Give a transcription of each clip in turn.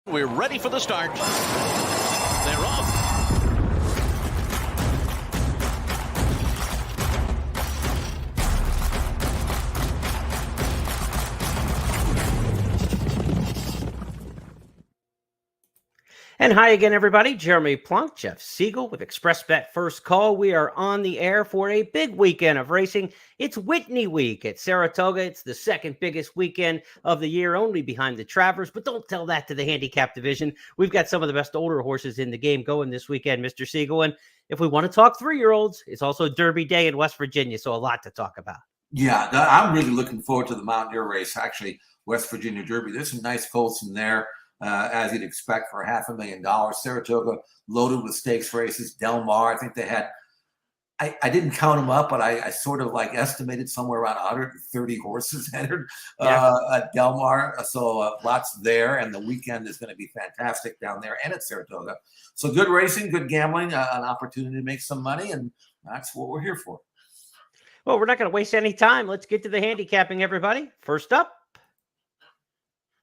We're ready for the start. They're off. And hi again, everybody. Jeremy Plonk, Jeff Siegel with ExpressBet First Call. We are on the air for a big weekend of racing. It's Whitney Week at Saratoga. It's the second biggest weekend of the year, only behind the Travers. But don't tell that to the handicap division. We've got some of the best older horses in the game going this weekend, Mr. Siegel. And if we want to talk 3-year-olds, it's also Derby Day in West Virginia, so a lot to talk about. Yeah, I'm really looking forward to the Mountaineer race, actually, West Virginia Derby. There's some nice colts in there. As you'd expect for $500,000. Saratoga loaded with stakes races. Del Mar, I think they had, I didn't count them up, but I sort of like estimated somewhere around 130 horses entered at Del Mar. So lots there. And the weekend is going to be fantastic down there and at Saratoga. So good racing, good gambling, an opportunity to make some money. And that's what we're here for. Well, we're not going to waste any time. Let's get to the handicapping, everybody. First up,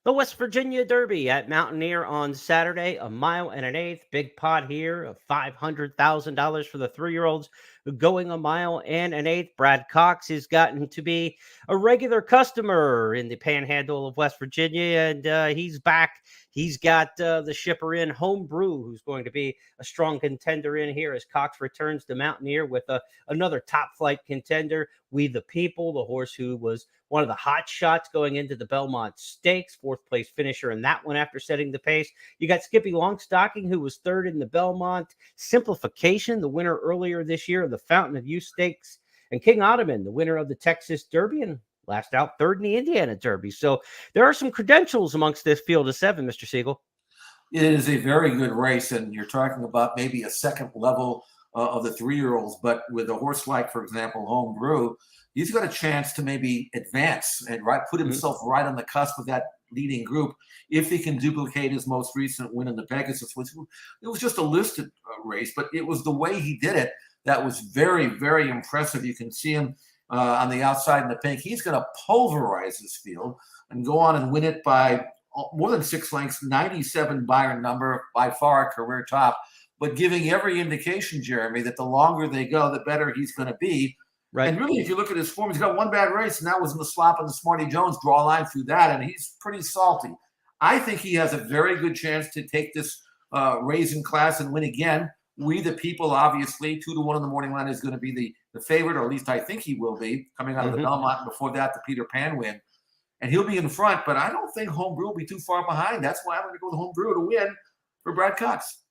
the West Virginia Derby at Mountaineer on Saturday, 1 1/8 big pot here of $500,000 for the 3-year-olds going 1 1/8. Brad Cox has gotten to be a regular customer in the panhandle of West Virginia, and he's back. He's got the shipper in, Homebrew, who's going to be a strong contender in here as Cox returns to Mountaineer with another top flight contender. We the People, the horse who was one of the hot shots going into the Belmont Stakes, 4th place finisher in that one after setting the pace. You got Skippy Longstocking, who was 3rd in the Belmont. Simplification, the winner earlier this year of the Fountain of Youth Stakes. And King Ottoman, the winner of the Texas Derby, and last out 3rd in the Indiana Derby. So there are some credentials amongst this field of 7, Mr. Siegel. It is a very good race, and you're talking about maybe a second level of the 3-year-olds. But with a horse like, for example, Homebrew, he's got a chance to maybe advance and put himself right on the cusp of that leading group if he can duplicate his most recent win in the Pegasus, which it was just a listed race, but it was the way he did it that was very, very impressive. You can see him on the outside in the pink. He's going to pulverize this field and go on and win it by more than 6 lengths, 97 Byron number, by far a career top, but giving every indication, Jeremy, that the longer they go, the better he's going to be. Right. And really, if you look at his form, he's got one bad race, and that was in the slop and the Smarty Jones. Draw a line through that, and he's pretty salty. I think he has a very good chance to take this raising class and win again. We the People, obviously, 2-1 in the morning line is going to be the favorite, or at least I think he will be, coming out of the Belmont. Before that, the Peter Pan win. And he'll be in front, but I don't think Homebrew will be too far behind. That's why I'm going to go with Homebrew to win for Brad Cox.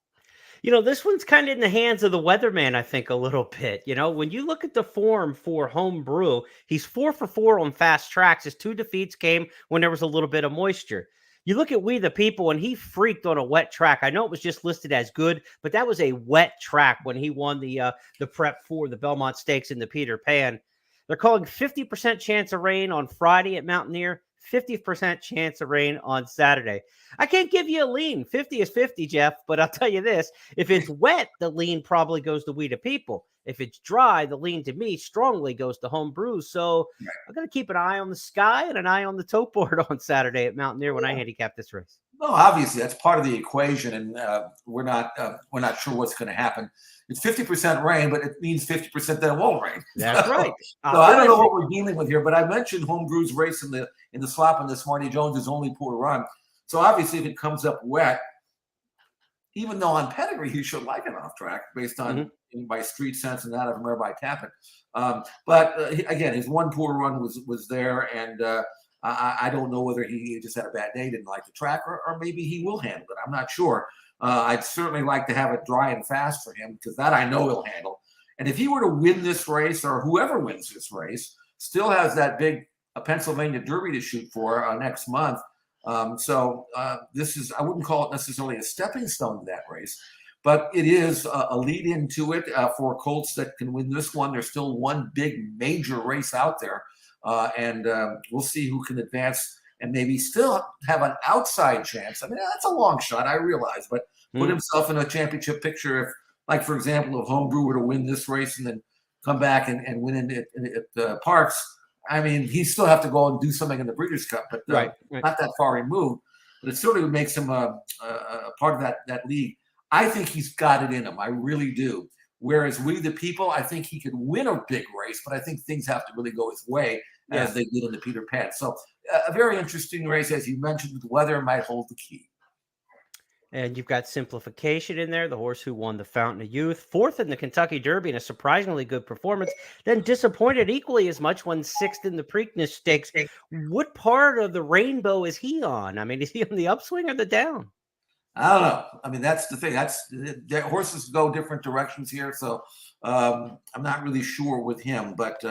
You know, this one's kind of in the hands of the weatherman, I think, a little bit. You know, when you look at the form for Homebrew, he's 4 for 4 on fast tracks. His 2 defeats came when there was a little bit of moisture. You look at We the People, and he freaked on a wet track. I know it was just listed as good, but that was a wet track when he won the prep for the Belmont Stakes in the Peter Pan. They're calling 50% chance of rain on Friday at Mountaineer, 50% chance of rain on Saturday. I can't give you a lean. 50 is 50, Jeff, but I'll tell you this. If it's wet, the lean probably goes to We the People. If it's dry, the lean to me strongly goes to Homebrew. So I'm going to keep an eye on the sky and an eye on the tote board on Saturday at Mountaineer when I handicap this race. No, obviously that's part of the equation, and we're not sure what's going to happen. It's 50% rain, but it means 50% that it won't rain. That's right. So I don't know what we're dealing with here, but I mentioned Homebrew's race in the slop and the Smarty Jones is only poor run. So obviously, if it comes up wet, even though on pedigree he should like it off track based on by street sense and that of Rabbi Tappan. But again, his one poor run was there, and I don't know whether he just had a bad day, didn't like the track, or maybe he will handle it. I'm not sure. I'd certainly like to have it dry and fast for him, because that I know he'll handle. And if he were to win this race, or whoever wins this race, still has that big Pennsylvania Derby to shoot for next month. This is, I wouldn't call it necessarily a stepping stone to that race, but it is a lead into it for Colts that can win this one. There's still one big major race out there, and we'll see who can advance and maybe still have an outside chance. I mean, that's a long shot, I realize, but put himself in a championship picture if, like, for example, if Homebrew were to win this race and then come back and win at Parks, I mean, he still have to go and do something in the Breeders' Cup, but not that far removed. but it certainly makes him a part of that league. I think he's got it in him. I really do. Whereas we, the people, I think he could win a big race, but I think things have to really go his way as they did in the Peter Pan. So a very interesting race, as you mentioned. The weather might hold the key. And you've got Simplification in there, the horse who won the Fountain of Youth, fourth in the Kentucky Derby in a surprisingly good performance, then disappointed equally as much when sixth in the Preakness Stakes. What part of the rainbow is he on? I mean, is he on the upswing or the down? I don't know. I mean, that's the thing. The horses go different directions here, so I'm not really sure with him. But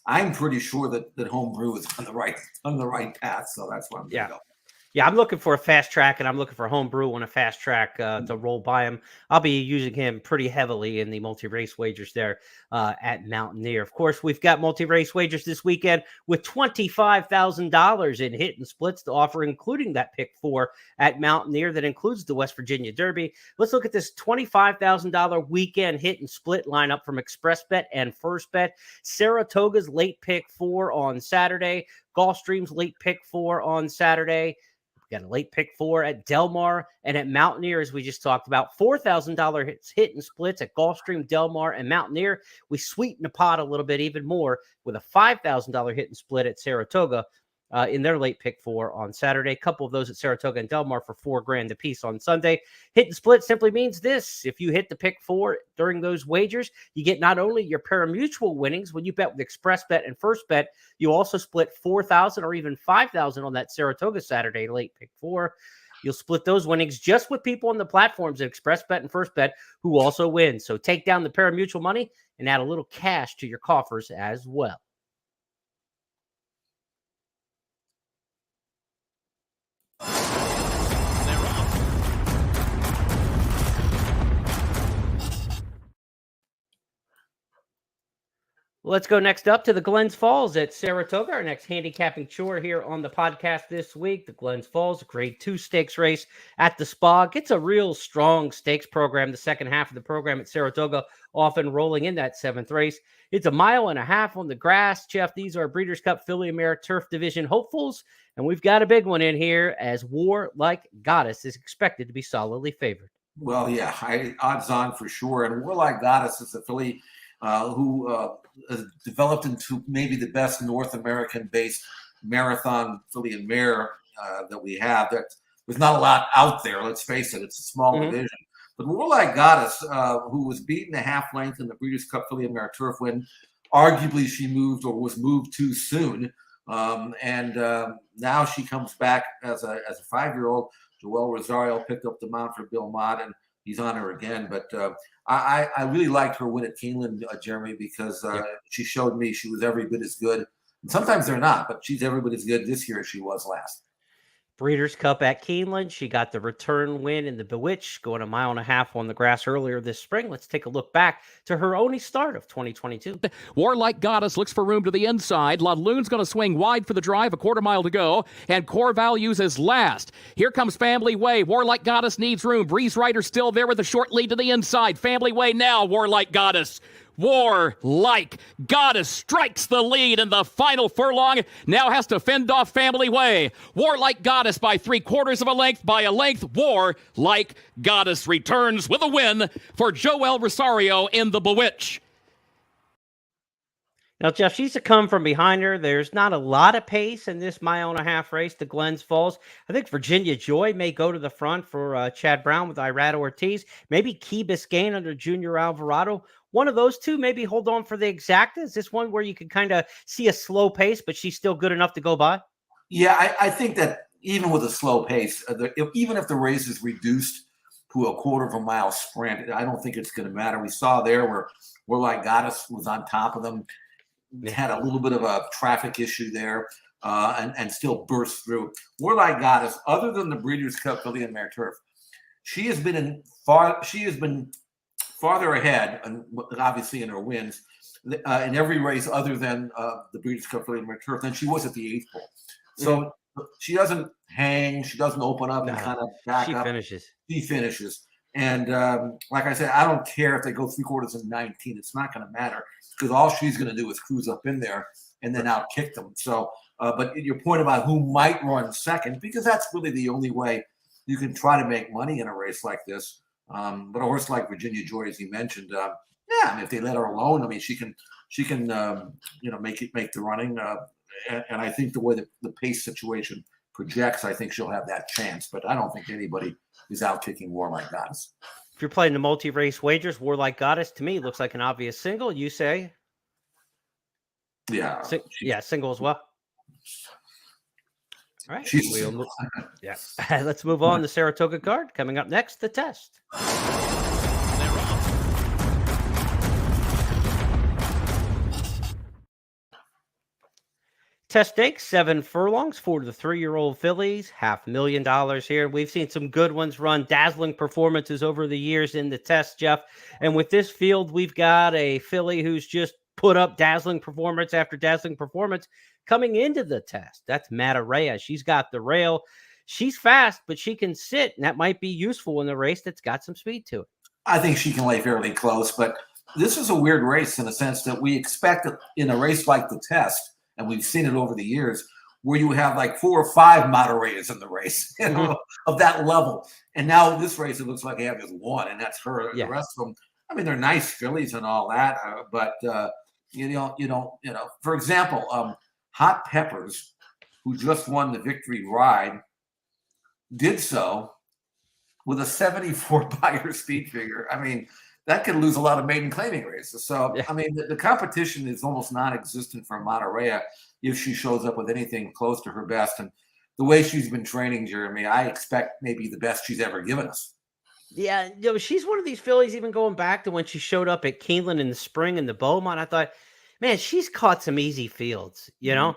I'm pretty sure that Homebrew is on the right path. So that's why I'm going to go. Yeah, I'm looking for a fast track, and I'm looking for Homebrew on a fast track to roll by him. I'll be using him pretty heavily in the multi-race wagers there at Mountaineer. Of course, we've got multi-race wagers this weekend with $25,000 in hit and splits to offer, including that pick 4 at Mountaineer that includes the West Virginia Derby. Let's look at this $25,000 weekend hit and split lineup from Express Bet and First Bet. Saratoga's late pick 4 on Saturday. Gulfstream's late pick 4 on Saturday. Got a late pick 4 at Del Mar and at Mountaineer, as we just talked about. $4,000 hit and splits at Gulfstream, Del Mar, and Mountaineer. We sweeten the pot a little bit even more with a $5,000 hit and split at Saratoga in their late pick 4 on Saturday. A couple of those at Saratoga and Del Mar for $4,000 a piece on Sunday. Hit and split simply means this: if you hit the pick 4 during those wagers, you get not only your pari-mutuel winnings when you bet with Express Bet and First Bet, you also split $4,000 or even $5,000 on that Saratoga Saturday late pick 4. You'll split those winnings just with people on the platforms at Express Bet and First Bet who also win. So take down the pari-mutuel money and add a little cash to your coffers as well. Let's go next up to the Glens Falls at Saratoga, our next handicapping chore here on the podcast this week. The Glens Falls, a grade 2 stakes race at the Spa. Gets a real strong stakes program, the second half of the program at Saratoga, often rolling in that 7th race. It's 1.5 miles on the grass. Jeff, these are Breeders' Cup Filly and Mare Turf Division hopefuls, and we've got a big one in here as War Like Goddess is expected to be solidly favored. Well, yeah, odds on for sure. And War Like Goddess is a filly who developed into maybe the best North American-based marathon filly and mare that we have. There's not a lot out there, let's face it. It's a small division. But War Like Goddess, who was beaten a half length in the Breeders' Cup Filly and Mare Turf win, arguably she moved or was moved too soon. And now she comes back as a 5-year-old. Joel Rosario picked up the mount for Bill Mott, and he's on her again. But I really liked her win at Keeneland, Jeremy, because she showed me she was every bit as good. And sometimes they're not, but she's every bit as good this year as she was last. Breeders' Cup at Keeneland. She got the return win in the Bewitch, going 1.5 miles on the grass earlier this spring. Let's take a look back to her only start of 2022. War Like Goddess looks for room to the inside. La Lune's going to swing wide for the drive, 1/4 mile to go, and Core Values is last. Here comes Family Way. War Like Goddess needs room. Breeze Rider still there with a short lead to the inside. Family Way now, War Like Goddess. War Like Goddess strikes the lead in the final furlong. Now has to fend off Family Way. War Like Goddess by 3/4 of a length. By a length, War Like Goddess returns with a win for Joel Rosario in the Bewitch. Now, Jeff, she's to come from behind her. There's not a lot of pace in this 1.5 mile race to Glens Falls. I think Virginia Joy may go to the front for Chad Brown with Irado Ortiz. Maybe Key Biscayne under Junior Alvarado. One of those two, maybe hold on for the Exacta. Is this one where you can kind of see a slow pace, but she's still good enough to go by? Yeah, I think that even with a slow pace, even if the race is reduced to a 1/4 mile sprint, I don't think it's going to matter. We saw there where War Like Goddess was on top of them. They had a little bit of a traffic issue there and still burst through. War Like Goddess, other than the Breeders' Cup Filly and Mare Turf, she has been farther ahead, and obviously in her wins, in every race other than the Breeders' Cup Filly and Mare Turf than she was at the 8th pole. So she doesn't hang, she doesn't open up and kind of back up. She finishes. And like I said, I don't care if they go 3/4 and 19. It's not going to matter because all she's going to do is cruise up in there and then outkick them. So, but your point about who might run second, because that's really the only way you can try to make money in a race like this. But a horse like Virginia Joy, as you mentioned, yeah, I mean, if they let her alone, I mean, she can make the running. And I think the way the pace situation projects, I think she'll have that chance. But I don't think anybody is outkicking Warlike Goddess. If you're playing the multi-race wagers, Warlike Goddess to me looks like an obvious single. You say? Yeah. Single as well. All right. Yeah. Let's move on. The Saratoga card coming up next. The test. They're off. Test stakes, 7 furlongs for the 3-year-old fillies, $500,000 here. We've seen some good ones run dazzling performances over the years in the test, Jeff. And with this field, we've got a filly who's just put up dazzling performance after dazzling performance coming into the test. That's Mataraya. She's got the rail. She's fast, but she can sit, and that might be useful in the race that's got some speed to it. I think she can lay fairly close, but this is a weird race in the sense that we expect in a race like the test, and we've seen it over the years, where you have like 4 or 5 Matarayas in the race, of that level. And now this race, it looks like they have just one, and that's her. Yeah. The rest of them, I mean, they're nice fillies and all that, but you don't. For example, Hot Peppers, who just won the Victory Ride, did so with a 74 buyer speed figure. I mean, that could lose a lot of maiden claiming races. So, yeah. I mean, the competition is almost non-existent for Mataraya if she shows up with anything close to her best. And the way she's been training, Jeremy, I expect maybe the best she's ever given us. Yeah, she's one of these fillies, even going back to when she showed up at Keeneland in the spring in the Beaumont. I thought, man, she's caught some easy fields, you know?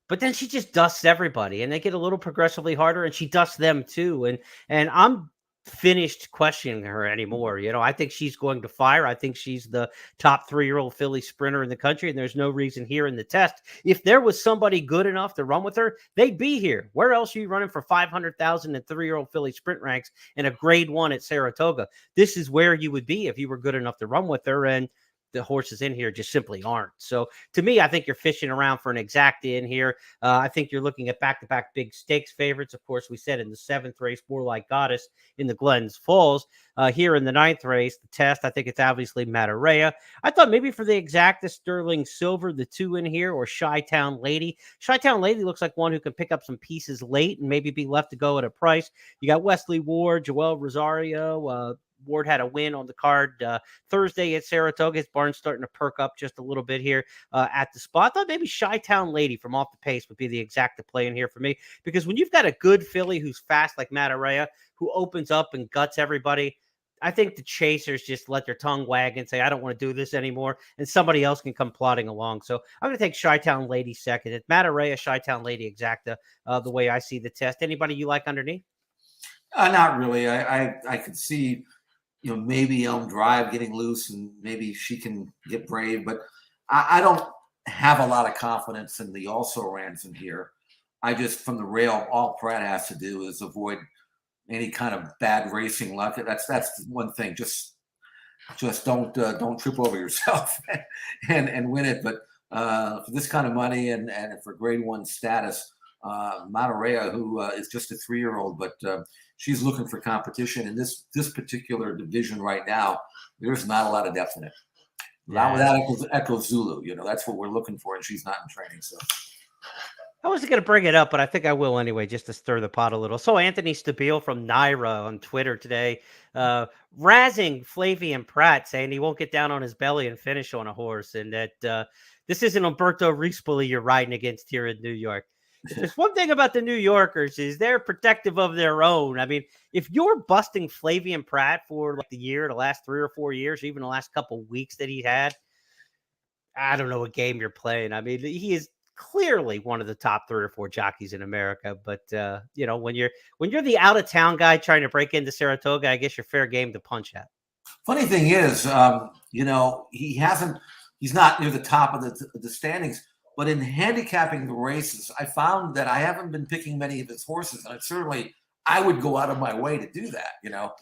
But then she just dusts everybody, and they get a little progressively harder, and she dusts them too. And I'm finished questioning her anymore. I think she's going to fire. I think she's the top 3-year-old filly sprinter in the country, and there's no reason here in the test. If there was somebody good enough to run with her, they'd be here. Where else are you running for 500,000 in 3-year-old filly sprint ranks in a grade 1 at Saratoga? This is where you would be if you were good enough to run with her, and the horses in here just simply aren't. So to me, I think you're fishing around for an exacta in here. I think you're looking at back-to-back big stakes favorites. Of course, we said in the 7th race, Warlike Goddess in the Glens Falls. Here in the 9th race, the test, I think it's obviously Mataraya. I thought maybe for the exacta, Sterling Silver, the 2 in here, or Chi-Town Lady. Chi-Town Lady looks like one who can pick up some pieces late and maybe be left to go at a price. You got Wesley Ward, Joel Rosario, Ward had a win on the card Thursday at Saratoga. His barn's starting to perk up just a little bit here at the spot. I thought maybe Chi-Town Lady from off the pace would be the exacta play in here for me, because when you've got a good filly who's fast like Mataraya, who opens up and guts everybody, I think the chasers just let their tongue wag and say, I don't want to do this anymore, and somebody else can come plodding along. So I'm going to take Chi-Town Lady second. It's Mataraya, Chi-Town Lady exacta, the way I see the test. Anybody you like underneath? Not really. I could see maybe Elm Drive getting loose, and maybe she can get brave, but I don't have a lot of confidence in the also-rans in here. I just, from the rail, all Pratt has to do is avoid any kind of bad racing luck. That's one thing. Just don't trip over yourself and win it. But for this kind of money and for grade 1 status, Mataraya, who is just a 3-year-old, but she's looking for competition in this particular division right now. There's not a lot of depth in it. Not without Echo Zulu. That's what we're looking for, and she's not in training. So I wasn't going to bring it up, but I think I will anyway, just to stir the pot a little. So Anthony Stabile from Naira on Twitter today, razzing Flavian Pratt, saying he won't get down on his belly and finish on a horse, and that this isn't Umberto Rispoli you're riding against here in New York. There's one thing about the New Yorkers is they're protective of their own. I mean, if you're busting Flavian Pratt for like the last 3 or 4 years, or even the last couple of weeks that he had, I don't know what game you're playing. I mean, he is clearly one of the top 3 or 4 jockeys in America. But when you're the out of town guy trying to break into Saratoga, I guess you're fair game to punch at. Funny thing is, he's not near the top of the standings. But in handicapping the races, I found that I haven't been picking many of his horses, and certainly I would go out of my way to do that.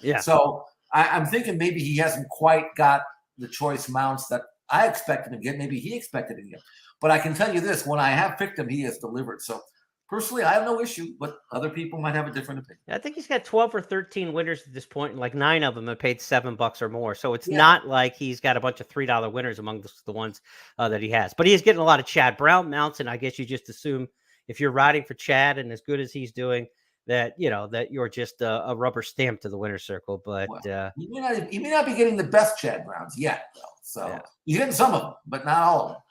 Yeah. So I'm thinking maybe he hasn't quite got the choice mounts that I expected him to get. Maybe he expected him to get. But I can tell you this: when I have picked him, he has delivered. So personally, I have no issue, but other people might have a different opinion. I think he's got 12 or 13 winners at this point, and like 9 of them have paid $7 or more. So it's not like he's got a bunch of $3 winners among the ones that he has. But he is getting a lot of Chad Brown mounts, and I guess you just assume if you're riding for Chad and as good as he's doing, that that you're just a rubber stamp to the winner's circle. But he may not be getting the best Chad Browns yet, though. So he's getting some of them, but not all of them.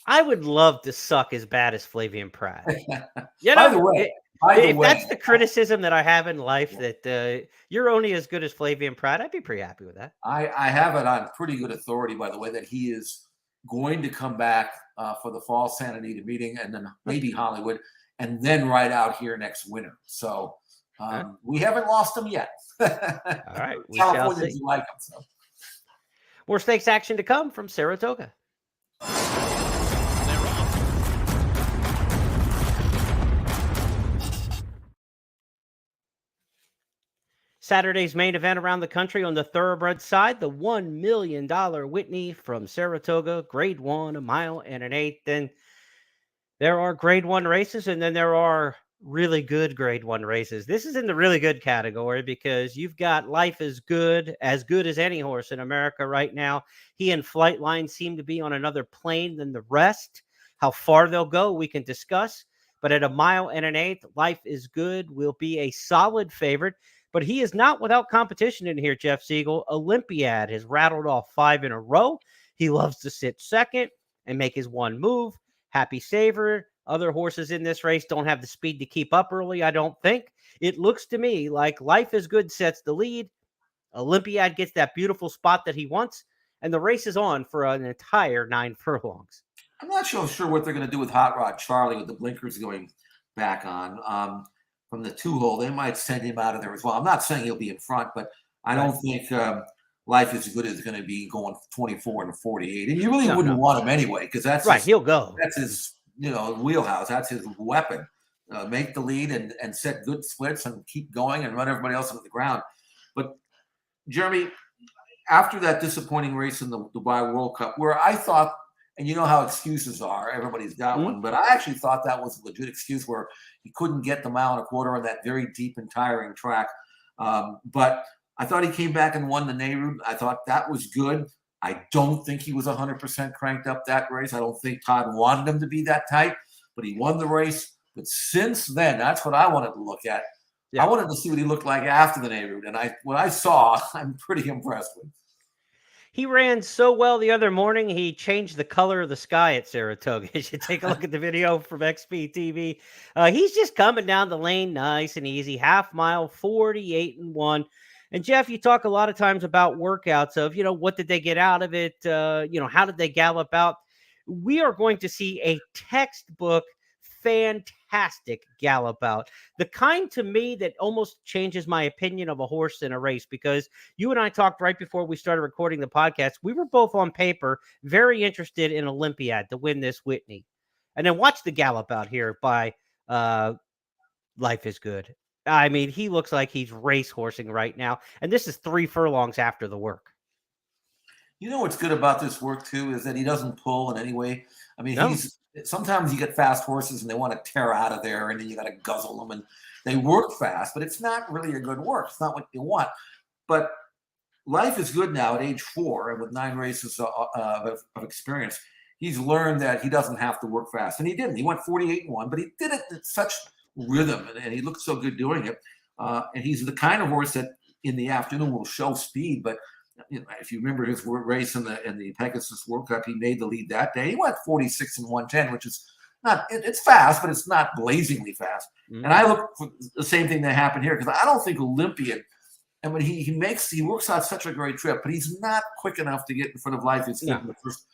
I would love to suck as bad as Flavian Pratt. By the way, that's the criticism that I have in life, that you're only as good as Flavian Pratt, I'd be pretty happy with that. I have it on pretty good authority, by the way, that he is going to come back for the fall Santa Anita meeting and then maybe Hollywood and then ride out here next winter. So we haven't lost him yet. All right. We shall see. Like him, so. More stakes action to come from Saratoga. Saturday's main event around the country on the thoroughbred side, the $1 million Whitney from Saratoga, grade 1, 1 1/8. Then there are grade 1 races, and then there are really good grade 1 races. This is in the really good category because you've got Life is good as any horse in America right now. He and Flightline seem to be on another plane than the rest. How far they'll go, we can discuss. But at 1 1/8, Life is good will be a solid favorite. But he is not without competition in here, Jeff Siegel. Olympiad has rattled off 5 in a row. He loves to sit second and make his one move. Happy Saver. Other horses in this race don't have the speed to keep up early, I don't think. It looks to me like Life is Good sets the lead. Olympiad gets that beautiful spot that he wants, and the race is on for an entire 9 furlongs. I'm not sure what they're going to do with Hot Rod Charlie with the blinkers going back on. From the 2-hole, they might send him out of there as well. I'm not saying he'll be in front, but I don't think Life is Good is going to be going 24 and 48. And you really wouldn't want him anyway, because that's right. He'll go. That's his wheelhouse. That's his weapon. Make the lead and set good splits and keep going and run everybody else into the ground. But Jeremy, after that disappointing race in the Dubai World Cup, where I thought, and you know how excuses are, everybody's got one, but I actually thought that was a legit excuse where he couldn't get the 1.25 miles on that very deep and tiring track. But I thought he came back and won the Nehru. I thought that was good. I don't think he was 100% cranked up that race. I don't think Todd wanted him to be that tight, but he won the race. But since then, that's what I wanted to look at. Yeah. I wanted to see what he looked like after the Nehru. And what I saw, I'm pretty impressed with. He ran so well the other morning, he changed the color of the sky at Saratoga. You should take a look at the video from XP TV. He's just coming down the lane nice and easy. 1/2 mile, 48 and 1. And Jeff, you talk a lot of times about workouts of, what did they get out of it? How did they gallop out? We are going to see a textbook fantastic gallop out. The kind to me that almost changes my opinion of a horse in a race, because you and I talked right before we started recording the podcast. We were both on paper very interested in Olympiad to win this Whitney. And then watch the gallop out here by Life is Good. I mean, he looks like he's racehorsing right now. And this is 3 furlongs after the work. You know what's good about this work, too, is that he doesn't pull in any way. I mean, sometimes you get fast horses and they want to tear out of there and then you got to guzzle them and they work fast, but it's not really a good work. It's not what you want. But Life is Good now at age 4 and with 9 races of experience. He's learned that he doesn't have to work fast. And he didn't. He went 48 and 1, but he did it in such rhythm and he looked so good doing it. And he's the kind of horse that in the afternoon will show speed, but if you remember his race in the Pegasus World Cup, he made the lead that day. He went 46 and 110, which is not, it's fast, but it's not blazingly fast. Mm-hmm. And I look for the same thing that happened here, because I don't think Olympiad, and when he works out such a great trip, but he's not quick enough to get in front of Life is Good in the first,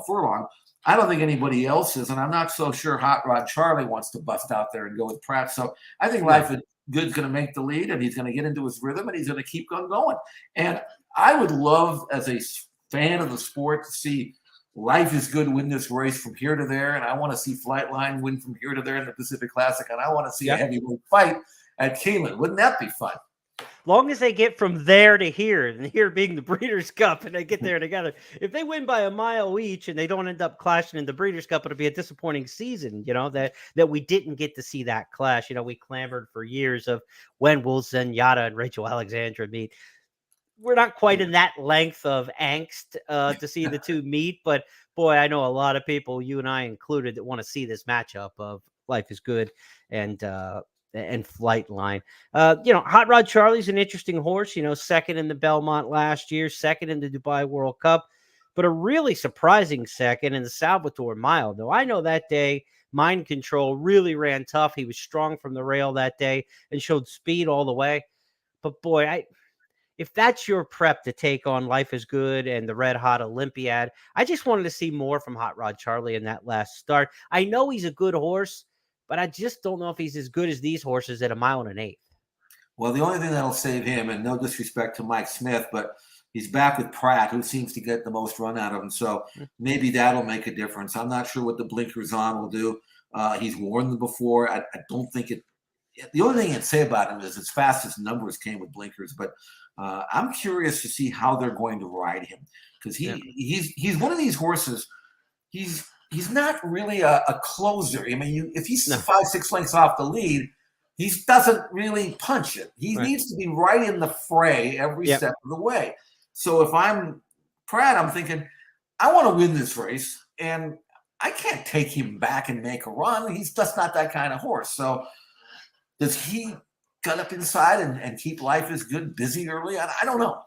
furlong. I don't think anybody else is, and I'm not so sure Hot Rod Charlie wants to bust out there and go with Pratt. So I think Life is Good's going to make the lead, and he's going to get into his rhythm, and he's going to keep on going. And I would love, as a fan of the sport, to see Life is Good win this race from here to there, and I want to see Flightline win from here to there in the Pacific Classic, and I want to see a heavyweight fight at Keeneland. Wouldn't that be fun? long as they get from there to here, and here being the Breeders' Cup, and they get there together. If they win by a mile each and they don't end up clashing in the Breeders' Cup, it'll be a disappointing season, that we didn't get to see that clash. We clamored for years of when will Zenyatta and Rachel Alexandra meet. We're not quite in that length of angst to see the two meet, but boy, I know a lot of people, you and I included, that want to see this matchup of Life is Good and Flightline. Hot Rod Charlie's an interesting horse, second in the Belmont last year, second in the Dubai World Cup, but a really surprising second in the Salvatore Mile. Though I know that day, Mind Control really ran tough. He was strong from the rail that day and showed speed all the way. But boy, if that's your prep to take on Life is Good and the Red Hot Olympiad, I just wanted to see more from Hot Rod Charlie in that last start. I know he's a good horse, but I just don't know if he's as good as these horses at a 1 1/8. Well, the only thing that'll save him, and no disrespect to Mike Smith, but he's back with Pratt, who seems to get the most run out of him. So maybe that'll make a difference. I'm not sure what the blinkers on will do. He's worn them before. I don't think it. The only thing I'd say about him is his fastest numbers came with blinkers, but I'm curious to see how they're going to ride him, because he's one of these horses. He's not really a closer. I mean, if he's 5-6 lengths off the lead, he doesn't really punch it. He needs to be right in the fray every step of the way. So if I'm Pratt, I'm thinking, I want to win this race, and I can't take him back and make a run. He's just not that kind of horse. So does he gut up inside and keep Life is Good busy early? I don't know.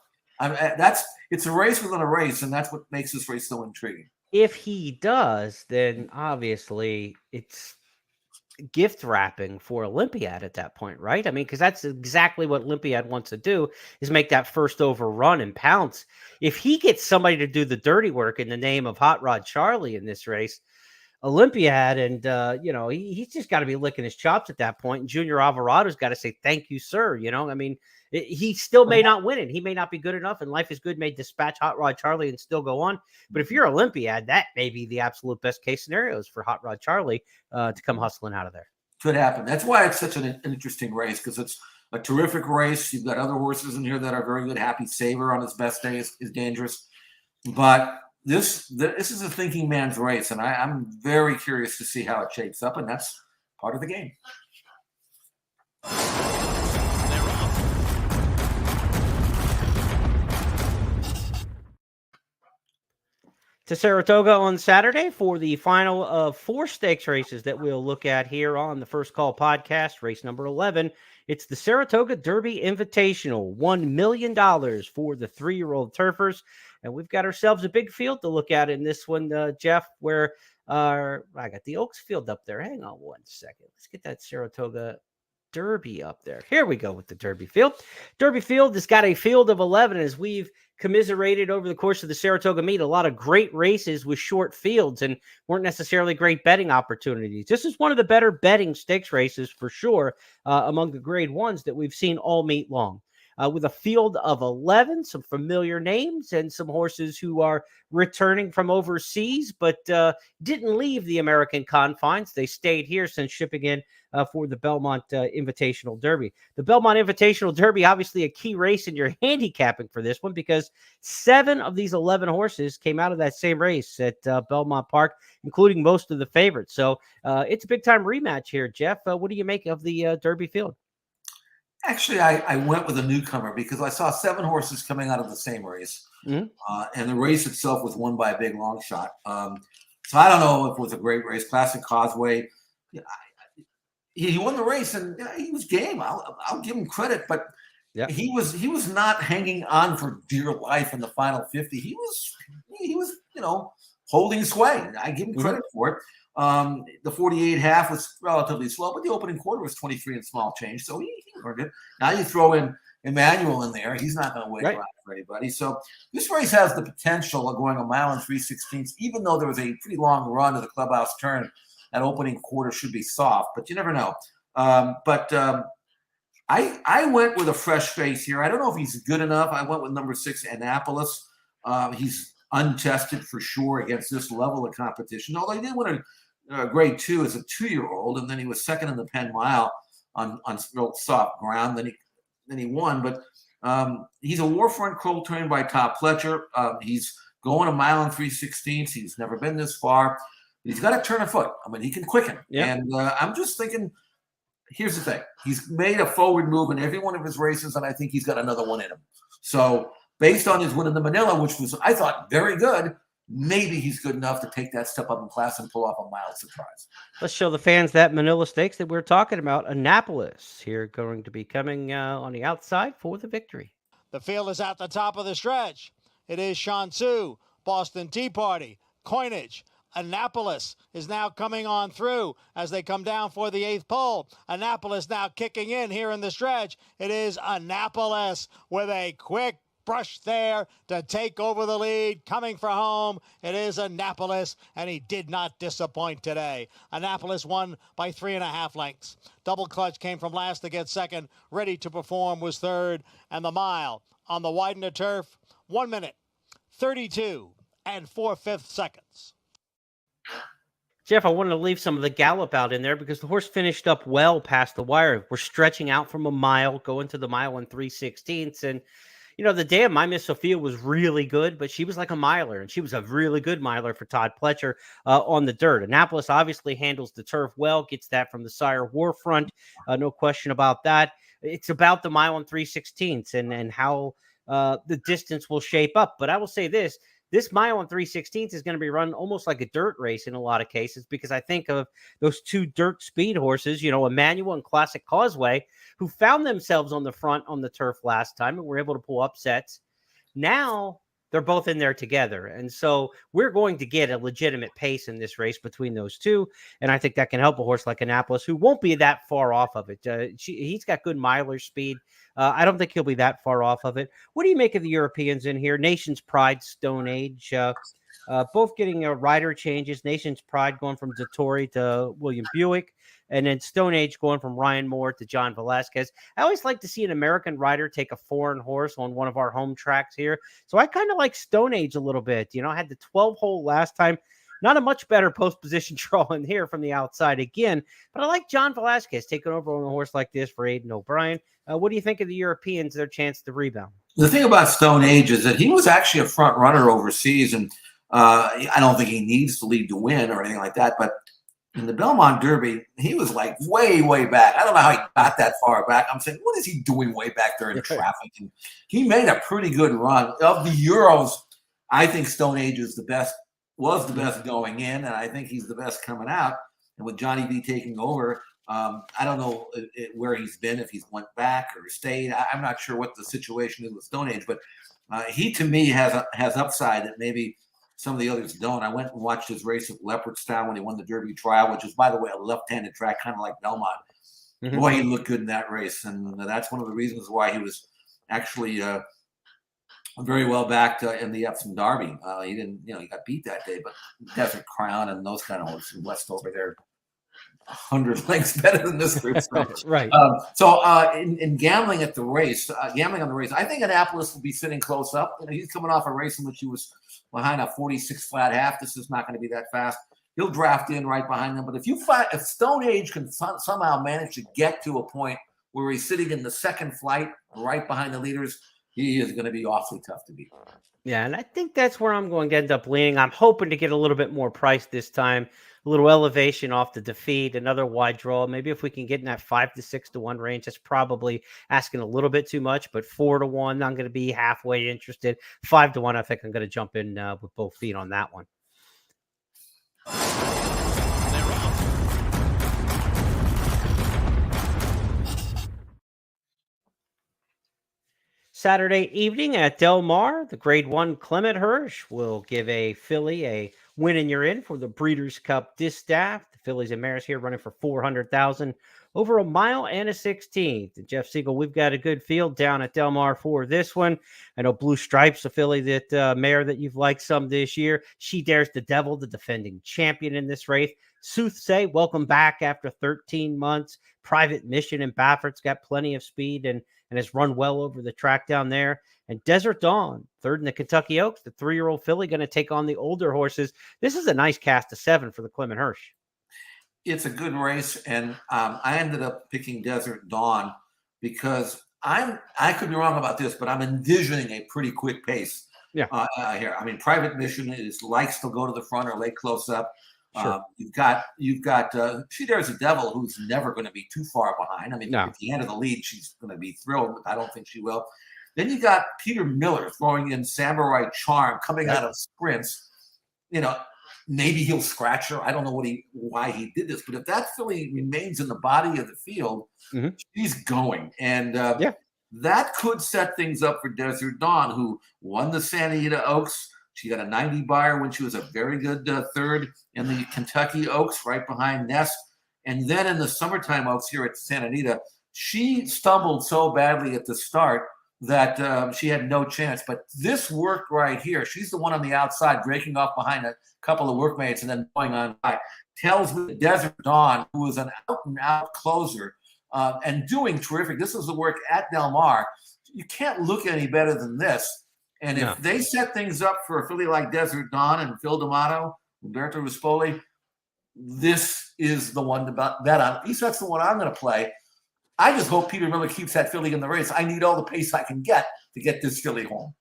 It's a race within a race, and that's what makes this race so intriguing. If he does, then obviously it's gift wrapping for Olympiad at that point, right? I mean, because that's exactly what Olympiad wants to do, is make that first overrun and pounce. If he gets somebody to do the dirty work in the name of Hot Rod Charlie in this race, Olympiad, and he's just got to be licking his chops at that point. And Junior Alvarado's got to say, thank you, sir. I mean, he still may not win it. He may not be good enough, and Life is Good may dispatch Hot Rod Charlie and still go on. But if you're Olympiad, that may be the absolute best case scenarios for Hot Rod Charlie to come hustling out of there. Could happen. That's why it's such an interesting race, because it's a terrific race. You've got other horses in here that are very good. Happy Saver on his best day is dangerous. But this is a thinking man's race, and I'm very curious to see how it shapes up, and that's part of the game. They're off. To Saratoga on Saturday for the final of 4 stakes races that we'll look at here on the First Call podcast, race number 11. It's the Saratoga Derby Invitational, $1 million for the 3-year-old turfers. And we've got ourselves a big field to look at in this one, Jeff, where I got the Oaks field up there. Hang on one second. Let's get that Saratoga Derby up there. Here we go with the Derby field. Derby field has got a field of 11, as we've commiserated over the course of the Saratoga meet. A lot of great races with short fields and weren't necessarily great betting opportunities. This is one of the better betting stakes races for sure among the grade ones that we've seen all meet long. With a field of 11, some familiar names and some horses who are returning from overseas, but didn't leave the American confines. They stayed here since shipping in for the Belmont Invitational Derby. The Belmont Invitational Derby, obviously a key race in your handicapping for this one, because 7 of these 11 horses came out of that same race at Belmont Park, including most of the favorites. So it's a big-time rematch here, Jeff. What do you make of the Derby field? Actually, I went with a newcomer because I saw 7 horses coming out of the same race. And the race itself was won by a big long shot. So I don't know if it was a great race. Classic Causeway. He won the race, and he was game. I'll give him credit, but he was not hanging on for dear life in the final 50. He was holding sway. I give him credit for it. The 48 half was relatively slow, but the opening quarter was 23 and small change, so he earned it. Now you throw in Emmanuel in there; he's not going to wait around for anybody. So this race has the potential of going 1 mile and 3/16, even though there was a pretty long run to the clubhouse turn. That opening quarter should be soft, but you never know. I went with a fresh face here. I don't know if he's good enough. I went with number 6, Annapolis. He's untested for sure against this level of competition, although he did win a grade 2 as a 2-year-old, and then he was second in the Penn Mile on real soft ground. Then he he won. But he's a Warfront Crow trained by Todd Pletcher. He's going a mile and 3/16. He's never been this far. He's got to turn a foot. I mean, he can quicken. Yep. And I'm just thinking, here's the thing. He's made a forward move in every one of his races, and I think he's got another one in him. So based on his win in the Manila, which was, I thought, very good, maybe he's good enough to take that step up in class and pull off a mild surprise. Let's show the fans that Manila Stakes that we're talking about. Annapolis here going to be coming on the outside for the victory. The field is at the top of the stretch. It is Shansu, Boston Tea Party, Coinage. Annapolis is now coming on through as they come down for the 8th pole. Annapolis now kicking in here in the stretch. It is Annapolis with a quick brush there to take over the lead. Coming for home, it is Annapolis, and he did not disappoint today. Annapolis won by 3.5 lengths. Double Clutch came from last to get second. Ready to Perform was third, and the mile on the widened turf, 1 minute, 32 and 4/5 seconds. Jeff, I wanted to leave some of the gallop out in there because the horse finished up well past the wire. We're stretching out from a mile, going to the mile in 3/16. And, you know, the dam, My Miss Sophia, was really good, but she was like a miler, and she was a really good miler for Todd Pletcher on the dirt. Annapolis obviously handles the turf well, gets that from the sire Warfront. No question about that. It's about the mile in 3/16 and how the distance will shape up. But I will say this mile and 3/16 is going to be run almost like a dirt race in a lot of cases, because I think of those two dirt speed horses, you know, Emmanuel and Classic Causeway, who found themselves on the front on the turf last time and were able to pull upsets. Now they're both in there together. And so we're going to get a legitimate pace in this race between those two. And I think that can help a horse like Annapolis, who won't be that far off of it. He's got good miler speed. I don't think he'll be that far off of it. What do you make of the Europeans in here? Nation's Pride, Stone Age, both getting rider changes. Nation's Pride going from Dettori to William Buick, and then Stone Age going from Ryan Moore to John Velasquez. I always like to see an American rider take a foreign horse on one of our home tracks here. So I kind of like Stone Age a little bit. You know, I had the 12-hole last time. Not a much better post-position draw in here from the outside again, but I like John Velasquez taking over on a horse like this for Aidan O'Brien. What do you think of the Europeans, their chance to rebound? The thing about Stone Age is that he was actually a front runner overseas, and I don't think he needs to lead to win or anything like that, but in the Belmont Derby, he was like way, way back. I don't know how he got that far back. I'm saying, what is he doing way back there in traffic? And he made a pretty good run. Of the Euros, I think Stone Age is was the best going in, and I think he's the best coming out. And with Johnny V taking over, I don't know where he's been, if he's went back or stayed. I'm not sure what the situation is with Stone Age, but he, to me, has upside that maybe some of the others don't. I went and watched his race at Leopardstown when he won the Derby Trial, which is, by the way, a left-handed track, kind of like Belmont. Mm-hmm. Boy, he looked good in that race, and that's one of the reasons why he was actually very well backed in the Epsom Derby. He didn't, he got beat that day, but Desert Crown and those kind of horses, West over there, 100 lengths better than this group. So, right. In gambling at the race, gambling on the race, I think Annapolis will be sitting close up. He's coming off a race in which he was behind a 46 flat half. This is not going to be that fast. He'll draft in right behind them. But if Stone Age can somehow manage to get to a point where he's sitting in the second flight right behind the leaders, he is going to be awfully tough to beat. Yeah, and I think that's where I'm going to end up leaning. I'm hoping to get a little bit more price this time, a little elevation off the defeat, another wide draw. Maybe if we can get in that 5 to 6 to 1 range, that's probably asking a little bit too much, but 4 to 1, I'm going to be halfway interested. 5 to 1, I think I'm going to jump in with both feet on that one. Saturday evening at Del Mar, the Grade 1 Clement Hirsch will give a filly a win and you're in for the Breeders' Cup Distaff. The fillies and mares here running for $400,000 over a mile and a 16th. And Jeff Siegel, we've got a good field down at Del Mar for this one. I know Blue Stripes, a filly that mare that you've liked some this year. She Dares the Devil, the defending champion in this race. Soothsay, welcome back after 13 months. Private Mission in Baffert's got plenty of speed and has run well over the track down there. And Desert Dawn, third in the Kentucky Oaks, the 3-year-old filly going to take on the older horses. This is a nice cast of 7 for the Clement Hirsch. It's a good race, and I ended up picking Desert Dawn because I could be wrong about this, but I'm envisioning a pretty quick pace. Yeah. Here. I mean, Private Mission likes to go to the front or lay close up. Sure. You've got She Dares the Devil, who's never going to be too far behind. I mean, No. at the end of the lead, she's going to be thrilled, but I don't think she will. Then you got Peter Miller throwing in Samurai Charm, coming out of sprints. You know, maybe he'll scratch her. I don't know why he did this, but if that filly remains in the body of the field, she's going. And that could set things up for Desert Dawn, who won the Santa Anita Oaks. She got a 90 buyer when she was a very good third in the Kentucky Oaks, right behind Ness. And then in the Summertime Oaks here at Santa Anita, she stumbled so badly at the start that she had no chance. But this work right here, she's the one on the outside breaking off behind a couple of workmates and then going on by, tells me Desert Dawn, who is an out-and-out closer, and doing terrific. This is the work at Del Mar. You can't look any better than this. And if they set things up for a filly like Desert Dawn and Phil D'Amato, Umberto Rispoli, this is the one to bet on. At least that's the one I'm going to play. I just hope Peter Miller keeps that filly in the race. I need all the pace I can get to get this filly home.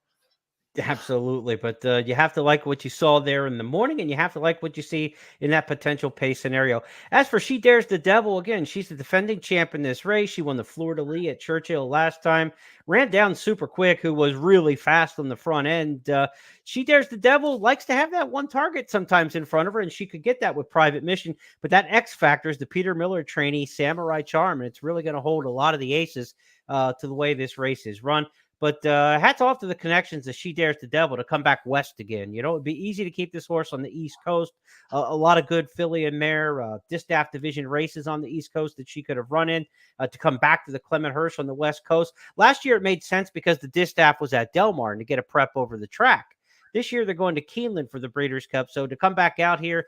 Absolutely. But you have to like what you saw there in the morning, and you have to like what you see in that potential pace scenario. As for She Dares the Devil, again, she's the defending champ in this race. She won the Fleur-de-Lis at Churchill last time, ran down Super Quick, who was really fast on the front end. She Dares the Devil likes to have that one target sometimes in front of her, and she could get that with Private Mission. But that X factor is the Peter Miller trainee, Samurai Charm, and it's really going to hold a lot of the aces to the way this race is run. But hats off to the connections of She Dares the Devil to come back west again. You know, it'd be easy to keep this horse on the East Coast. A lot of good filly and mare distaff division races on the East Coast that she could have run in to come back to the Clement Hirsch on the West Coast. Last year, it made sense because the distaff was at Del Mar and to get a prep over the track. This year, they're going to Keeneland for the Breeders' Cup. So to come back out here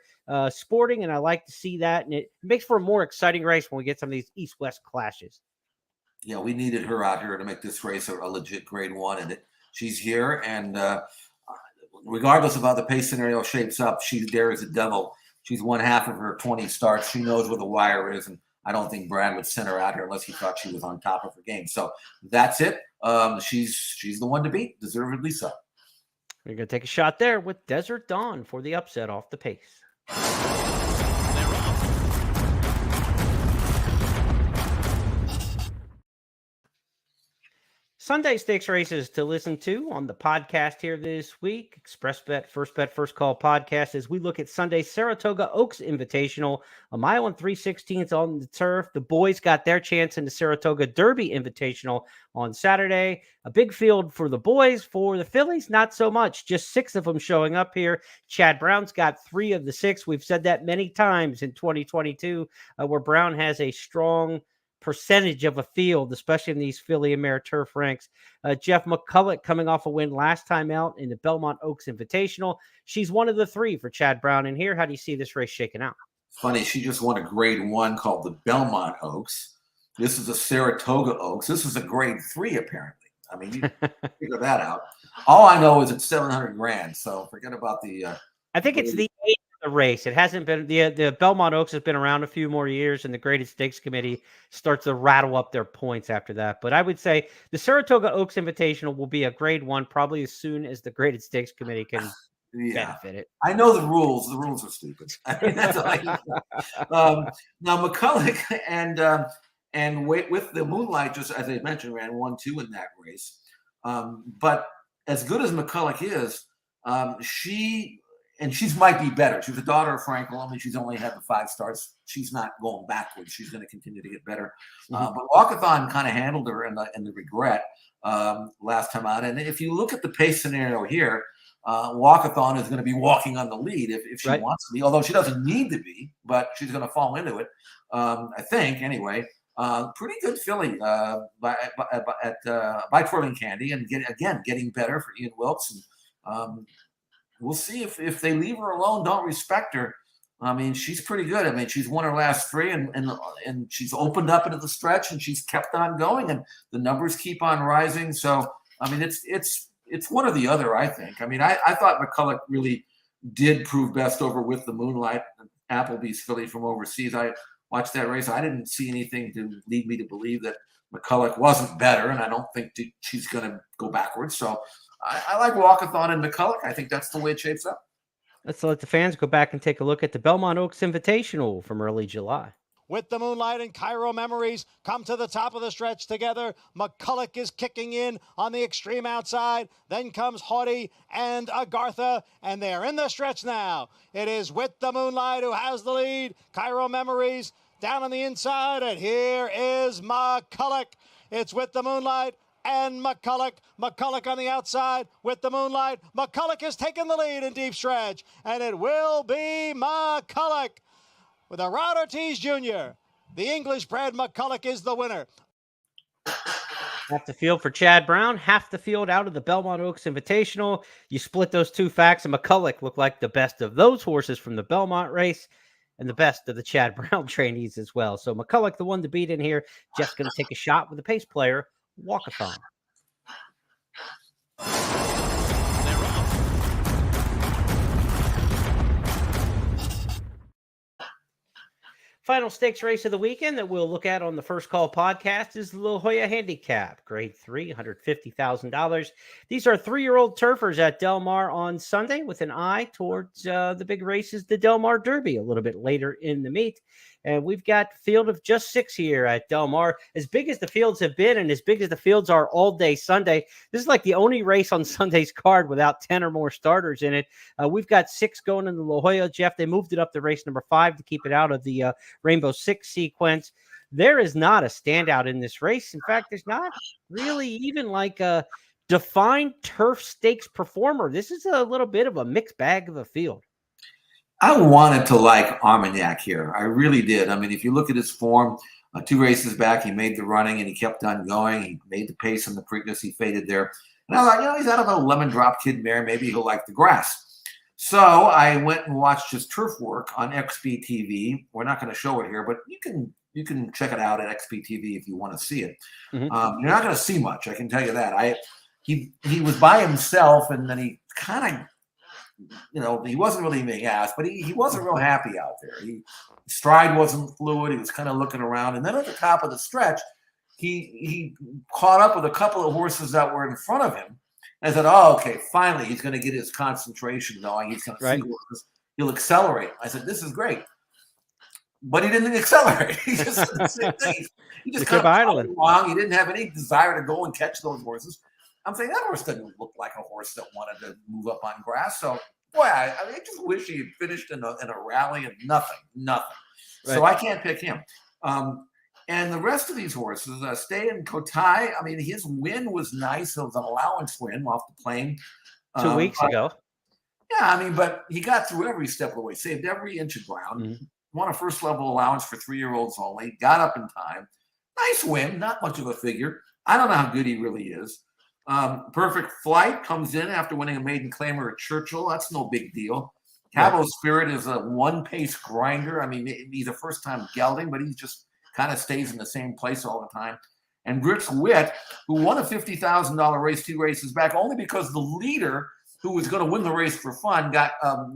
sporting, and I like to see that. And it makes for a more exciting race when we get some of these East-West clashes. Yeah, we needed her out here to make this race a legit grade one, and she's here. And regardless of how the pace scenario shapes up, She Dares the Devil. She's won half of her 20 starts. She knows where the wire is, and I don't think Brad would send her out here unless he thought she was on top of her game. So that's it. She's the one to beat, deservedly so. We're going to take a shot there with Desert Dawn for the upset off the pace. They're off. Sunday stakes races to listen to on the podcast here this week. Express Bet, First Call podcast as we look at Sunday's Saratoga Oaks Invitational, a mile and 3/16 on the turf. The boys got their chance in the Saratoga Derby Invitational on Saturday. A big field for the boys. For the fillies, not so much. Just 6 of them showing up here. Chad Brown's got 3 of the 6. We've said that many times in 2022, where Brown has a strong percentage of a field, especially in these filly and mare turf ranks. Jeff McCulloch coming off a win last time out in the Belmont Oaks Invitational. She's one of the 3 for Chad Brown in here. How do you see this race shaking out? Funny, she just won a grade 1 called the Belmont Oaks. This is a Saratoga Oaks. This is a grade 3, apparently. I mean, you figure that out. All I know is it's $700,000. So forget about the. I think it's the 8th of the race. It hasn't been the Belmont Oaks has been around a few more years, and the Graded Stakes Committee starts to rattle up their points after that. But I would say the Saratoga Oaks Invitational will be a grade 1 probably as soon as the Graded Stakes Committee can benefit it. I know the rules. The rules are stupid. I mean, that's all I know. Now McCulloch and with the Moonlight, just as I mentioned, ran 1-2 in that race. But as good as McCulloch is, she's might be better. She's the daughter of Frank Maloney. She's only had the 5 starts. She's not going backwards. She's going to continue to get better. But Walkathon kind of handled her in the regret last time out. And if you look at the pace scenario here, Walkathon is going to be walking on the lead if she wants to be, although she doesn't need to be, but she's going to fall into it, I think, anyway. Pretty good filly by Twirling Candy, and getting better for Ian Wilkes. And we'll see if they leave her alone, don't respect her. I mean, she's pretty good. I mean, she's won her last 3, and she's opened up into the stretch, and she's kept on going, and the numbers keep on rising. So, I mean, it's one or the other, I think. I mean, I thought McCulloch really did prove best over with the Moonlight, Applebee's filly from overseas. I watched that race. I didn't see anything to lead me to believe that McCulloch wasn't better, and I don't think she's going to go backwards. So I like Walkathon and McCulloch. I think that's the way it shapes up. Let's let the fans go back and take a look at the Belmont Oaks Invitational from early July. With the Moonlight and Cairo Memories come to the top of the stretch together. McCulloch is kicking in on the extreme outside. Then comes Haughty and Agartha, and they're in the stretch now. It is With the Moonlight who has the lead. Cairo Memories down on the inside, and here is McCulloch. It's With the Moonlight and McCulloch. McCulloch on the outside with the Moonlight. McCulloch has taken the lead in deep stretch, and it will be McCulloch. With a Rod Ortiz Jr., the English-bred McCulloch is the winner. Half the field for Chad Brown, half the field out of the Belmont Oaks Invitational. You split those two facts, and McCulloch looked like the best of those horses from the Belmont race and the best of the Chad Brown trainees as well. So McCulloch, the one to beat in here. Jeff's going to take a shot with the pace player, Walkathon. They're off. Final stakes race of the weekend that we'll look at on the First Call podcast is the La Jolla Handicap, grade 3, $150,000. These are 3-year-old turfers at Del Mar on Sunday with an eye towards the big races, the Del Mar Derby, a little bit later in the meet. And we've got a field of just 6 here at Del Mar. As big as the fields have been and as big as the fields are all day Sunday, this is like the only race on Sunday's card without 10 or more starters in it. We've got 6 going in the La Jolla, Jeff. They moved it up to race number 5 to keep it out of the Rainbow Six sequence. There is not a standout in this race. In fact, there's not really even like a defined turf stakes performer. This is a little bit of a mixed bag of a field. I wanted to like Armagnac here. I really did. I mean, if you look at his form, 2 races back, he made the running and he kept on going. He made the pace in the Preakness. He faded there. And I thought, he's out of a lemon drop kid mare. Maybe he'll like the grass. So I went and watched his turf work on XB TV. We're not going to show it here, but you can check it out at XB TV if you want to see it. Mm-hmm. You're not going to see much, I can tell you that. He was by himself, and then he kind of, he wasn't really being asked, but he wasn't real happy out there. His stride wasn't fluid. He was kind of looking around. And then at the top of the stretch, he caught up with a couple of horses that were in front of him. And I said, okay, finally, he's going to get his concentration going. He's going to see horses. He'll accelerate. I said, this is great. But he didn't accelerate. He just said the same thing. He just kept idling along. He didn't have any desire to go and catch those horses. I'm saying that horse doesn't look like a horse that wanted to move up on grass. So, boy, I just wish he had finished in a rally and nothing. Right. So I can't pick him. And the rest of these horses, Stay in Kotai, I mean, his win was nice. It was an allowance win off the plane. 2 weeks ago. Yeah, I mean, but he got through every step of the way, saved every inch of ground, won a first-level allowance for 3-year-olds only, got up in time. Nice win, not much of a figure. I don't know how good he really is. Perfect Flight comes in after winning a maiden claimer at Churchill. That's no big deal. Cabo Spirit is a one-pace grinder. I mean, he's a first-time gelding, but he just kind of stays in the same place all the time. And Grit's Wit, who won a $50,000 race 2 races back, only because the leader, who was going to win the race for fun,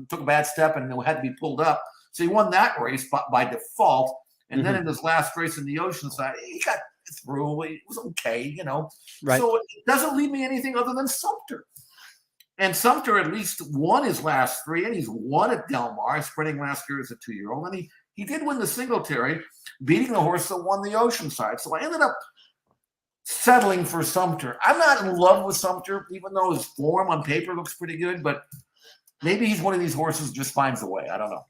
took a bad step and had to be pulled up. So he won that race by default. And then in his last race in the Oceanside, he got through. It was okay, Right. So it doesn't leave me anything other than Sumter. And Sumter at least won his last 3, and he's won at Del Mar, sprinting last year as a 2-year-old. And he did win the Singletary, beating the horse that won the Oceanside. So I ended up settling for Sumter. I'm not in love with Sumter, even though his form on paper looks pretty good, but maybe he's one of these horses just finds a way. I don't know.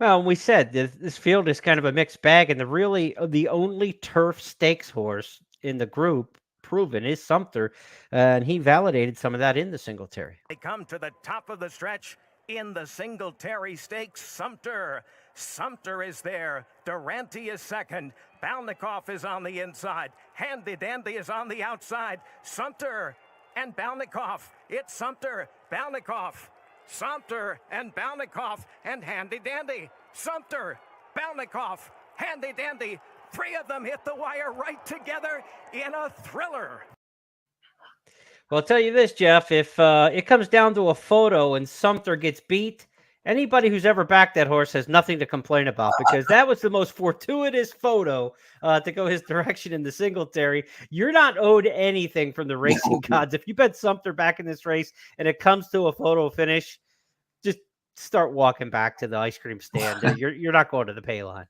Well, we said this field is kind of a mixed bag, and the only turf stakes horse in the group proven is Sumter, and he validated some of that in the Singletary. They come to the top of the stretch in the Singletary Stakes. Sumter is there. Durante is second. Balnikoff is on the inside. Handy Dandy is on the outside. Sumter and Balnikoff. It's Sumter, Balnikoff. Sumter and Balnikoff and Handy Dandy. Sumter, Balnikoff, Handy Dandy. 3 of them hit the wire right together in a thriller. Well, I'll tell you this, Jeff. If it comes down to a photo and Sumter gets beat Anybody who's ever backed that horse has nothing to complain about, because that was the most fortuitous photo to go his direction in the Singletary. You're not owed anything from the racing gods. If you bet Sumter back in this race and it comes to a photo finish, just start walking back to the ice cream stand. You're not going to the pay line.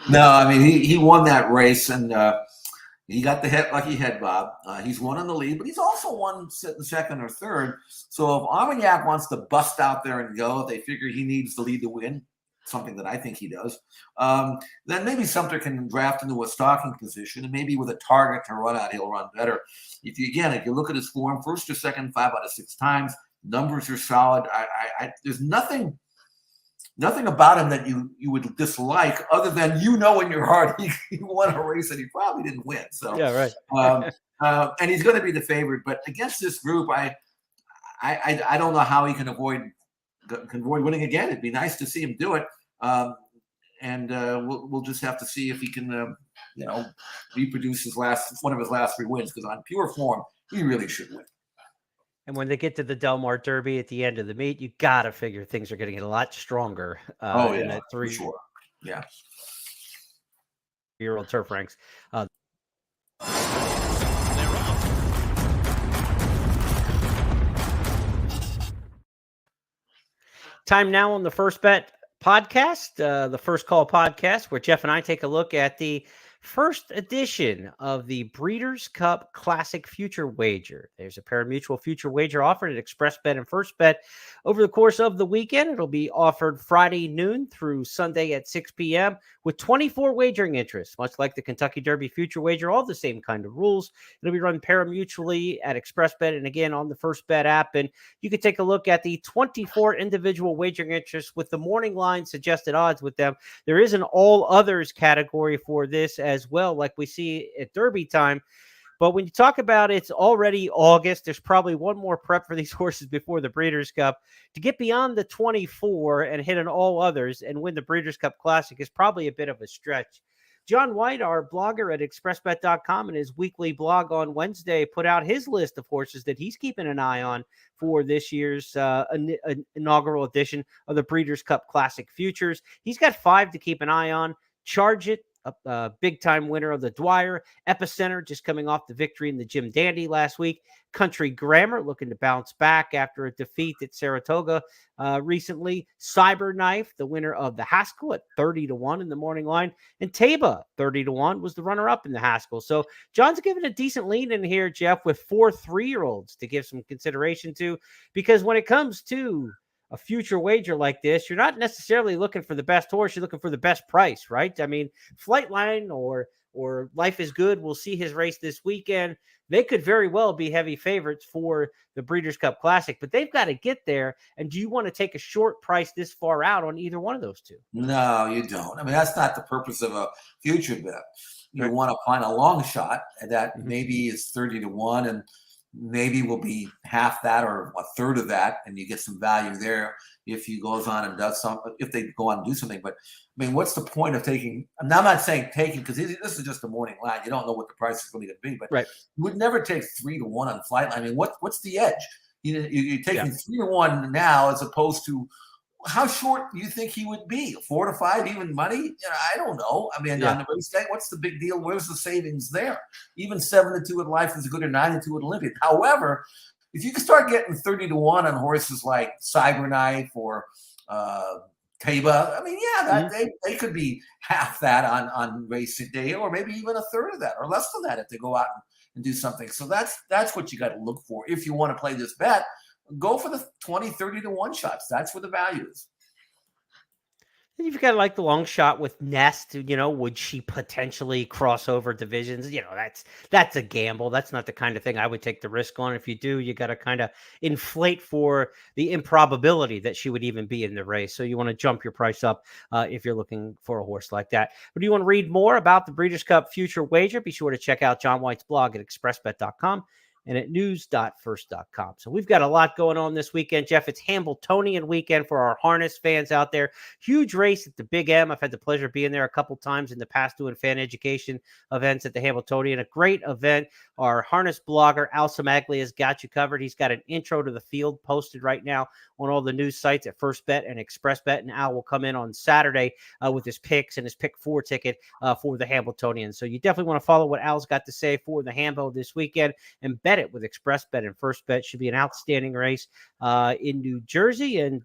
No, I mean, he won that race, and he got the lucky head bob. He's won in the lead, but he's also won sitting second or third. So if Armagnac wants to bust out there and go, they figure he needs the lead to win, something that I think he does, then maybe Sumter can draft into a stalking position, and maybe with a target to run out, he'll run better. If you look at his form, first or second 5 out of 6 times, numbers are solid. There's nothing about him that you would dislike, other than in your heart he won a race that he probably didn't win. So yeah, right. And he's going to be the favorite, but against this group, I don't know how he can avoid winning again. It'd be nice to see him do it, and we'll just have to see if he can reproduce one of his last 3 wins, because on pure form he really should win. And when they get to the Del Mar Derby at the end of the meet, you got to figure things are going to get a lot stronger. In that 3 for sure. Yeah. Year-old turf ranks. They're off. Time now on the First Bet podcast, the First Call podcast, where Jeff and I take a look at the first edition of the Breeders' Cup Classic Future Wager. There's a pari-mutuel future wager offered at ExpressBet and First Bet over the course of the weekend. It'll be offered Friday noon through Sunday at 6 p.m. with 24 wagering interests, much like the Kentucky Derby future wager, all the same kind of rules. It'll be run pari-mutually at ExpressBet and again on the First Bet app. And you can take a look at the 24 individual wagering interests with the morning line suggested odds with them. There is an all others category for this as well, like we see at Derby time. But when you talk about it's already August, there's probably one more prep for these horses before the Breeders' Cup. To get beyond the 24 and hit an all others and win the Breeders' Cup Classic is probably a bit of a stretch. John White, our blogger at expressbet.com, in his weekly blog on Wednesday, put out his list of horses that he's keeping an eye on for this year's inaugural edition of the Breeders' Cup Classic Futures. He's got 5 to keep an eye on. Charge It, a big-time winner of the Dwyer. Epicenter, just coming off the victory in the Jim Dandy last week. Country Grammar, looking to bounce back after a defeat at Saratoga recently. Cyberknife, the winner of the Haskell at 30-1 in the morning line. And Taba, 30-1, was the runner-up in the Haskell. So John's given a decent lean in here, Jeff, with 4 3-year-olds to give some consideration to, because when it comes to a future wager like this, you're not necessarily looking for the best horse. You're looking for the best price, right? I mean, Flightline or Life is Good, we'll see his race this weekend. They could very well be heavy favorites for the Breeders' Cup Classic, but they've got to get there. And do you want to take a short price this far out on either one of those two? No, you don't. I mean, that's not the purpose of a future bet. You Right. want to find a long shot that maybe is 30-1 and maybe will be half that or a third of that, and you get some value there if he goes on and does something, if they go on and do something. But I mean, what's the point of taking? I'm not saying taking, because this is just a morning line. You don't know what the price is going to be, but Right. you would never take 3-1 on Flightline. I mean, what's the edge? You're taking 3-1 now as opposed to how short do you think he would be? 4 to 5, even money? I don't know. I mean, on the race day, what's the big deal? Where's the savings there? Even 7-2 at Life is Good or 9-2 at Olympia. However, if you can start getting 30-1 on horses like Cyberknife or Taba, I mean, they could be half that on race day, or maybe even a third of that, or less than that if they go out and do something. So that's what you got to look for if you want to play this bet. Go for the 20, 30-1 shots. That's where the value is. And you've got like the long shot with Nest, would she potentially cross over divisions? That's a gamble. That's not the kind of thing I would take the risk on. If you do, you got to kind of inflate for the improbability that she would even be in the race. So you want to jump your price up if you're looking for a horse like that. But do you want to read more about the Breeders' Cup Future Wager? Be sure to check out John White's blog at expressbet.com. and at news.first.com. So we've got a lot going on this weekend, Jeff. It's Hambletonian weekend for our harness fans out there. Huge race at the Big M. I've had the pleasure of being there a couple times in the past doing fan education events at the Hambletonian. A great event. Our harness blogger, Al Samaglia, has got you covered. He's got an intro to the field posted right now on all the news sites at First Bet and Express Bet, and Al will come in on Saturday with his picks and his pick 4 ticket for the Hambletonian. So you definitely want to follow what Al's got to say for the Hambo this weekend and bet it with Express Bet and First Bet. Should be an outstanding race in New Jersey, and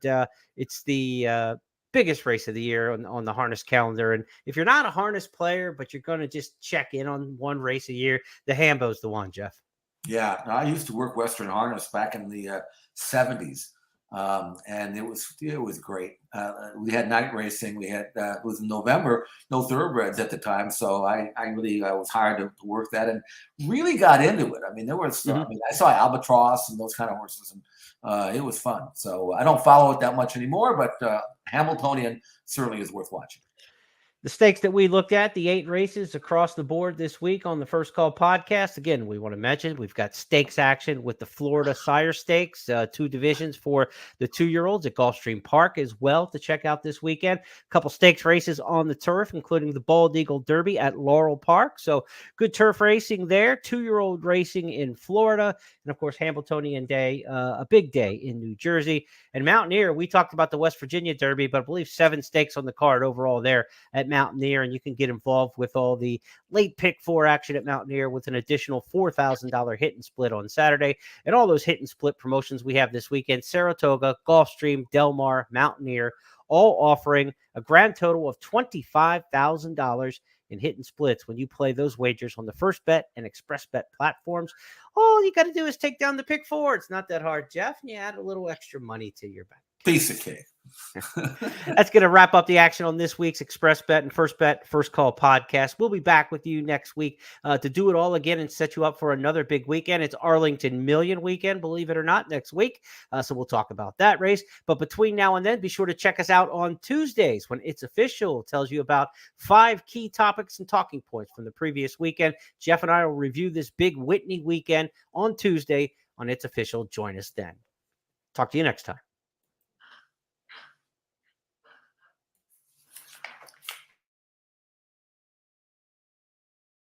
it's the biggest race of the year on the harness calendar. And if you're not a harness player, but you're going to just check in on one race a year, the Hambo's the one, Jeff. Yeah, I used to work Western Harness back in the 70s. And it was great. We had night racing. We had it was in November, no thoroughbreds at the time, so I was hired to work that and really got into it. I mean, there was I mean, I saw Albatross and those kind of horses, and it was fun. So I don't follow it that much anymore, but Hambletonian certainly is worth watching. The stakes that we looked at, the 8 races across the board this week on the First Call podcast. Again, we want to mention we've got stakes action with the Florida Sire Stakes, 2 divisions for the 2-year-olds at Gulfstream Park as well to check out this weekend. A couple stakes races on the turf, including the Bald Eagle Derby at Laurel Park. So good turf racing there, 2-year-old racing in Florida, and of course, Hambletonian Day, a big day in New Jersey. And Mountaineer, we talked about the West Virginia Derby, but I believe 7 stakes on the card overall there at Mountaineer, and you can get involved with all the late pick 4 action at Mountaineer with an additional $4,000 hit and split on Saturday, and all those hit and split promotions we have this weekend: Saratoga, Gulfstream, Del Mar, Mountaineer, all offering a grand total of $25,000 in hit and splits when you play those wagers on the First Bet and Express Bet platforms. All you got to do is take down the pick 4. It's not that hard, Jeff, and you add a little extra money to your bank. Piece of cake. That's going to wrap up the action on this week's Express Bet and First Bet First Call podcast. We'll be back with you next week to do it all again and set you up for another big weekend. It's Arlington Million weekend, believe it or not, next week. So we'll talk about that race. But between now and then, be sure to check us out on Tuesdays when It's Official. It tells you about 5 key topics and talking points from the previous weekend. Jeff and I will review this big Whitney weekend on Tuesday on It's Official. Join us then. Talk to you next time.